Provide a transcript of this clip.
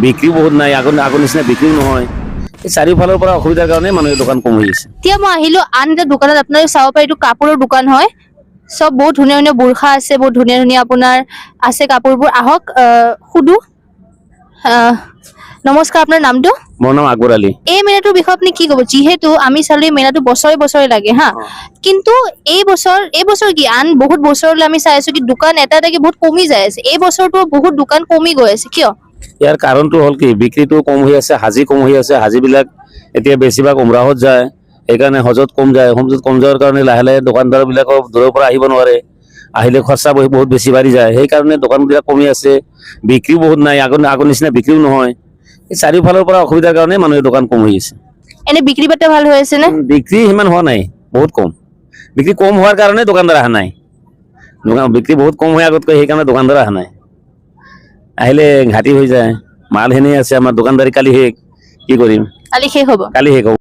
বিক্ৰী বহুত নাই, আগৰ নিচিনা বিক্ৰীও নহয়। এই চাৰিওফালৰ পৰা অসুবিধাৰ কাৰণে মানুহে দোকান কম হৈ আছে। এতিয়া মই আহিলো আন এটা দোকানত, আপোনালোকে চাব পাৰে এইটো কাপোৰৰ দোকান হয়। চব বহুত ধুনীয়া ধুনীয়া বুৰখা আছে, বহুত ধুনীয়া ধুনীয়া আপোনাৰ আছে কাপোৰবোৰ। আহক সুধো। নমস্কাৰ, আপোনাৰ নামটো? মোৰ নাম আকবৰ আলী। এই মেলাটোৰ বিষয়ে আপুনি কি ক'ব? যিহেতু আমি চালো এই মেলাটো বছৰে বছৰে লাগে হা, কিন্তু এই বছৰ কি আন বহুত বছৰলৈ আমি চাই আছো কি দোকান এটা এটাকে বহুত কমি যাই আছে। এই বছৰটো বহুত দোকান কমি গৈ আছে, কিয়? ইয়াৰ কাৰণটো হ'ল কি, বিক্ৰীটো কম হৈ আছে, হাজি কম হৈ আছে। হাজিবিলাক এতিয়া বেছিভাগ উমৰাহত যায়, সেইকাৰণে হজত কম যায়। হজত কম যোৱাৰ কাৰণে লাহে লাহে দোকানদাৰবিলাকৰ দূৰৰ পৰা আহিব নোৱাৰে। আহিলে খৰচা বহুত বেছি বাঢ়ি যায়, সেইকাৰণে দোকানবিলাক কমি আছে। বিক্ৰীও বহুত নাই, আগৰ নিচিনা বিক্ৰীও নহয়। এই চাৰিওফালৰ পৰা অসুবিধাৰ কাৰণে মানুহে দোকান কম হৈ আছে। এনে বিক্ৰী বাৰ্তা ভাল হৈ আছে নে? বিক্ৰী সিমান হোৱা নাই, বহুত কম। বিক্ৰী কম হোৱাৰ কাৰণে দোকানদাৰ অহা নাই। বিক্ৰী বহুত কম হয় আগতকৈ, সেইকাৰণে দোকানদাৰ অহা নাই। আহিলে ঘাটি হৈ যায়। মালখিনি আছে আমাৰ দোকানদাৰী কালি শেষ, কি কৰিম? কালি শেষ হ'ব। কালি শেষ হ'ব।